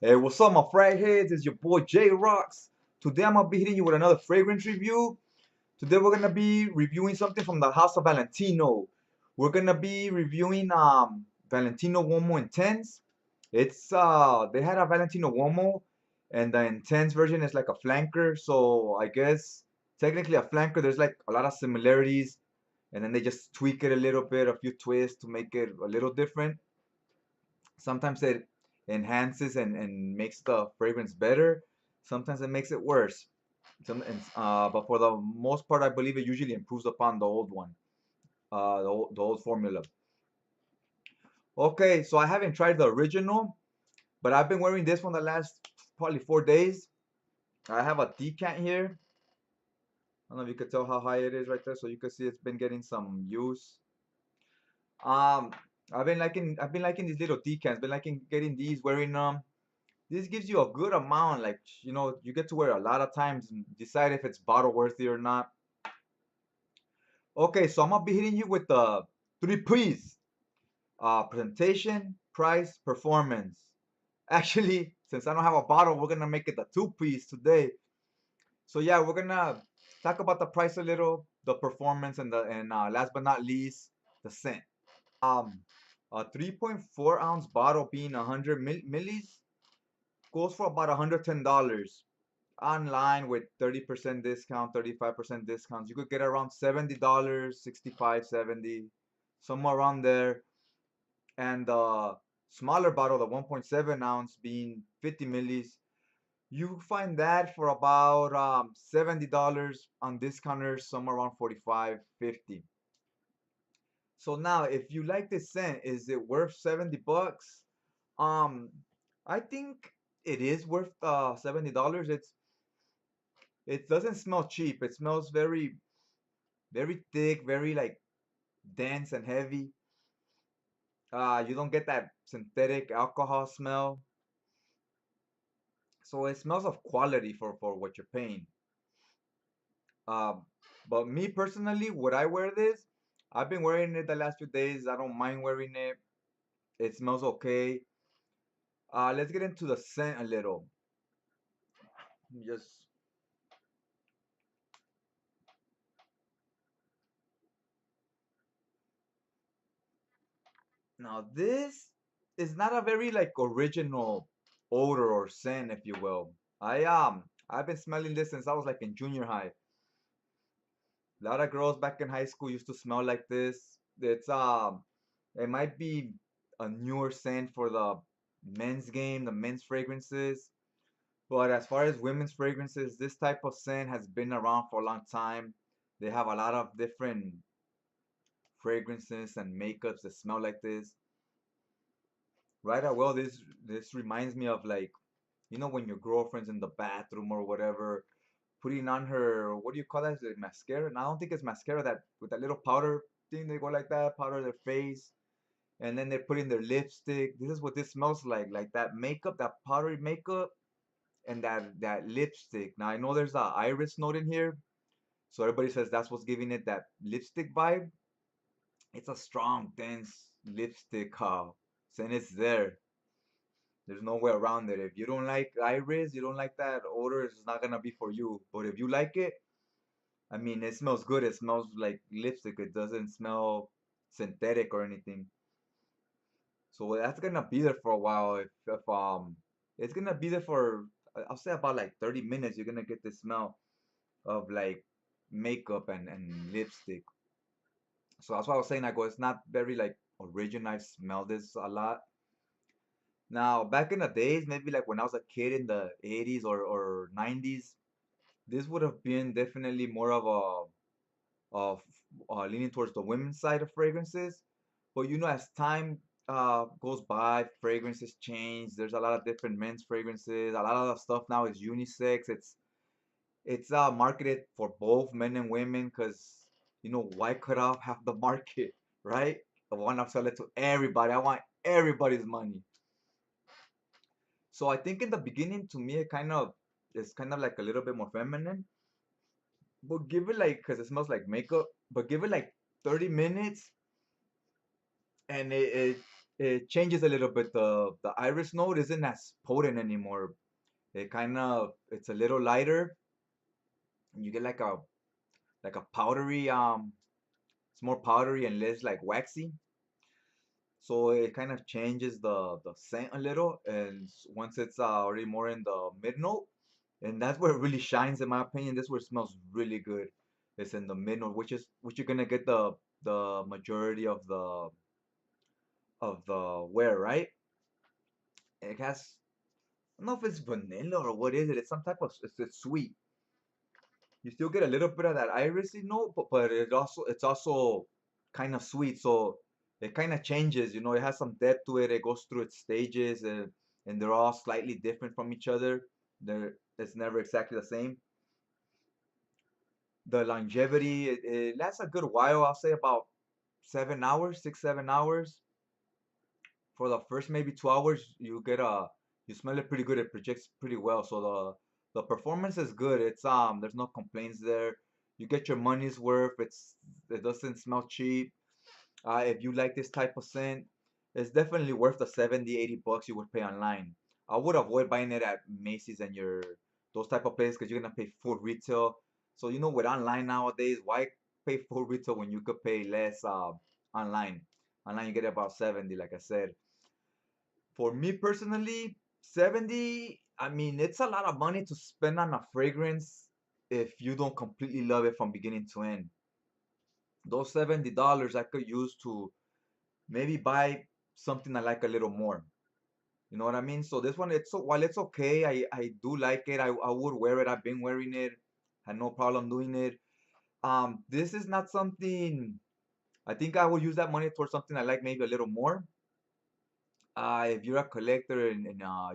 Hey, what's up, my frag heads? It's your boy J Rocks. Today I'm gonna be hitting you with another fragrance review. Today we're gonna be reviewing something from the House of Valentino. We're gonna be reviewing Valentino Uomo Intense. It's they had a Valentino Uomo and the Intense version is like a flanker, so I guess technically a flanker there's like a lot of similarities and then they just tweak it a little bit, a few twists to make it a little different. Sometimes it enhances and makes the fragrance better. Sometimes it makes it worse. But for the most part, I believe it usually improves upon the old one, the old formula. Okay, so I haven't tried the original, but I've been wearing this one the last probably 4 days. I have a decant here. I don't know if you could tell how high it is right there, so you can see it's been getting some use. Um, I've been liking these little decants. Been liking getting these, wearing them. This gives you a good amount, like you get to wear a lot of times and decide if it's bottle worthy or not. Okay, so I'm gonna be hitting you with the three P's: presentation, price, performance. Actually, since I don't have a bottle, we're gonna make it the two P's today. So yeah, we're gonna talk about the price a little, the performance, and last but not least, the scent. A 3.4 ounce bottle being 100 millis goes for about $110. Online with 30% discount, 35% discounts. You could get around $70, 65, 70, somewhere around there. And the smaller bottle, the 1.7 ounce being 50 millis, you find that for about $70 on discounters, somewhere around 45, 50. So now, if you like this scent, is it worth 70 bucks? Um, I think it is worth $70. It doesn't smell cheap. It smells very, very thick, very like dense and heavy. You don't get that synthetic alcohol smell. So it smells of quality for what you're paying. Um, but me personally, would I wear this? I've been wearing it the last few days. I don't mind wearing it. It smells okay. Let's get into the scent a little. Just now, this is not a very like original odor or scent, if you will. I've been smelling this since I was like in junior high. A lot of girls back in high school used to smell like this. It might be a newer scent for the men's game, the men's fragrances. But as far as women's fragrances, this type of scent has been around for a long time. They have a lot of different fragrances and makeups that smell like this. Right? Well, this reminds me of like when your girlfriend's in the bathroom or whatever, putting on her, what do you call that? Is it mascara? And I don't think it's mascara, that with that little powder thing, they go like that, powder their face, and then they're putting their lipstick. This is what this smells like that makeup, that powdery makeup, and that lipstick. Now I know there's a iris note in here, so everybody says that's what's giving it that lipstick vibe. It's a strong, dense lipstick, and it's there. There's no way around it. If you don't like iris, you don't like that odor, it's not gonna be for you. But if you like it, I mean, it smells good. It smells like lipstick. It doesn't smell synthetic or anything. So that's gonna be there for a while. If it's gonna be there for I'll say about like 30 minutes. You're gonna get the smell of like makeup and lipstick. So that's why I was saying, I go, it's not very like original. I smell this a lot. Now, back in the days, maybe like when I was a kid in the 80s or 90s, this would have been definitely more of of leaning towards the women's side of fragrances. But as time goes by, fragrances change. There's a lot of different men's fragrances. A lot of the stuff now is unisex. It's marketed for both men and women because why cut off half the market, right? I want to sell it to everybody. I want everybody's money. So I think in the beginning, to me, it's kind of like a little bit more feminine. But give it like, because it smells like makeup. But give it like 30 minutes, and it it changes a little bit. The iris note isn't as potent anymore. It's a little lighter. And you get like a powdery it's more powdery and less like waxy. So it kind of changes the scent a little. And once it's already more in the mid note, and that's where it really shines in my opinion. This where it smells really good. It's in the mid note, which you're gonna get the majority of the wear, right? It has, I don't know if it's vanilla or what is it. It's some type of, it's sweet. You still get a little bit of that irisy note, but it's also kind of sweet. So it kind of changes. It has some depth to it. It goes through its stages, and they're all slightly different from each other. It's never exactly the same. The longevity, it lasts a good while. I'll say about 7 hours, 6, 7 hours. For the first maybe 2 hours, you smell it pretty good. It projects pretty well. So the performance is good. There's no complaints there. You get your money's worth. It doesn't smell cheap. If you like this type of scent, it's definitely worth the 70, $80 you would pay online. I would avoid buying it at Macy's and your those type of places because you're gonna pay full retail. So with online nowadays, why pay full retail when you could pay less online? Online you get about 70, like I said. For me personally, 70, I mean, it's a lot of money to spend on a fragrance if you don't completely love it from beginning to end. Those $70 I could use to maybe buy something I like a little more. You know what I mean? So this one, while it's okay, I do like it. I would wear it. I've been wearing it. Had no problem doing it. This is not something I think I would use that money towards something I like maybe a little more. If you're a collector and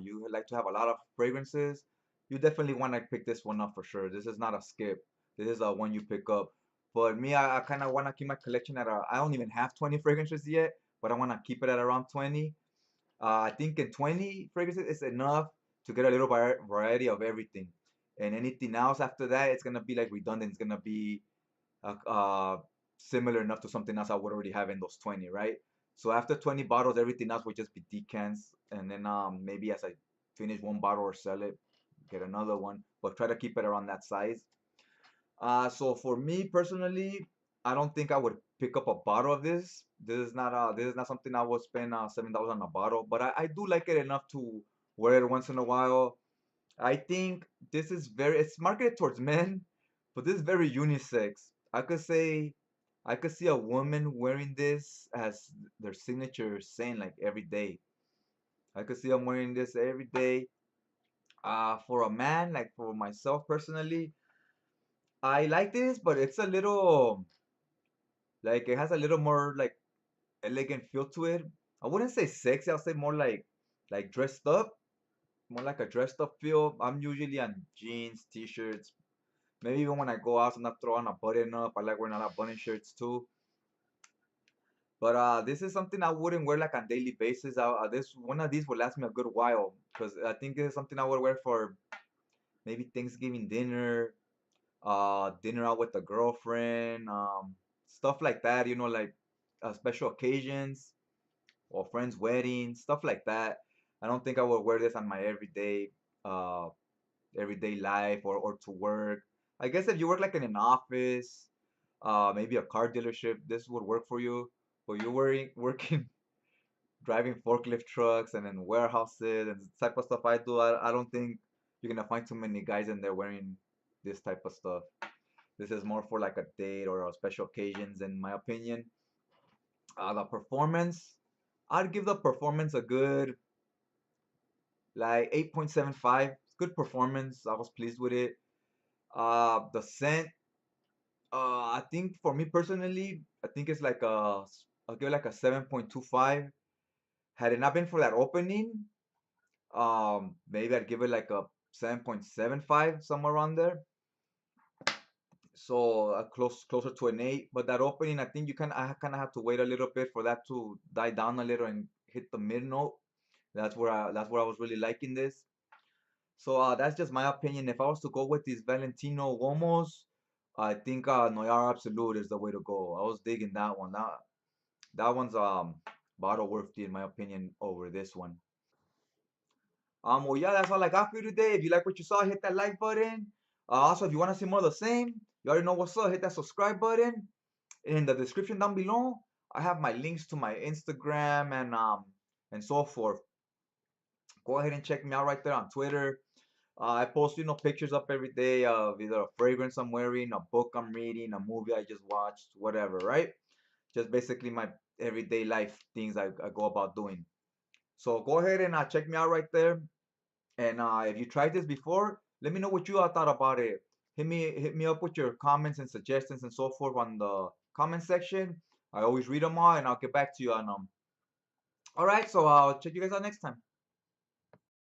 you like to have a lot of fragrances, you definitely want to pick this one up for sure. This is not a skip. This is a one you pick up. But me, I kind of want to keep my collection I don't even have 20 fragrances yet, but I want to keep it at around 20. I think in 20 fragrances is enough to get a little variety of everything. And anything else after that, it's gonna be like redundant. It's gonna be similar enough to something else I would already have in those 20, right? So after 20 bottles, everything else would just be decants, and then maybe as I finish one bottle or sell it, get another one, but try to keep it around that size. So for me personally, I don't think I would pick up a bottle of this. This is not something I would spend $7 on a bottle, but I do like it enough to wear it once in a while. I think it's marketed towards men, but this is very unisex. I could see a woman wearing this as their signature saying like every day. I could see them wearing this every day. For a man, like for myself personally, I like this, but it's a little like it has a little more like elegant feel to it. I wouldn't say sexy, I'll say more like dressed up, more like a dressed up feel. I'm usually on jeans, t-shirts. Maybe even when I go out, I'm not throwing a button up. I like wearing a lot of button shirts too. But this is something I wouldn't wear like on daily basis. This one of these will last me a good while because I think this is something I would wear for maybe Thanksgiving dinner, dinner out with a girlfriend, stuff like that. Like special occasions or friends' weddings, stuff like that. I don't think I would wear this on my uh, everyday life or to work. I guess if you work like in an office, maybe a car dealership, this would work for you. But you're working driving forklift trucks and then warehouses and the type of stuff I do, I don't think you're gonna find too many guys in there wearing this type of stuff. This is more for like a date or a special occasions, in my opinion. The performance, I'd give the performance a good like 8.75. It's good performance. I was pleased with it. The scent, I think for me personally, I think it's like I'll give it like a 7.25. Had it not been for that opening, maybe I'd give it like a 7.75, somewhere around there. So closer to an 8. But that opening, I kind of have to wait a little bit for that to die down a little and hit the mid note. That's where I was really liking this. So that's just my opinion. If I was to go with these Valentino Uomos, I think Noir Absolute is the way to go. I was digging that one. That one's bottle worthy in my opinion over this one. Well, yeah, that's all I got for you today. If you like what you saw, hit that like button. Also, if you want to see more of the same, you already know what's up. Hit that subscribe button in the description down below. I have my links to my Instagram and so forth. Go ahead and check me out right there on Twitter. I post, pictures up every day of either a fragrance I'm wearing, a book I'm reading, a movie I just watched, whatever, right? Just basically my everyday life things I go about doing. So go ahead and check me out right there. And if you tried this before, let me know what you all thought about it. Hit me up with your comments and suggestions and so forth on the comment section. I always read them all, and I'll get back to you on them. All right, so I'll check you guys out next time.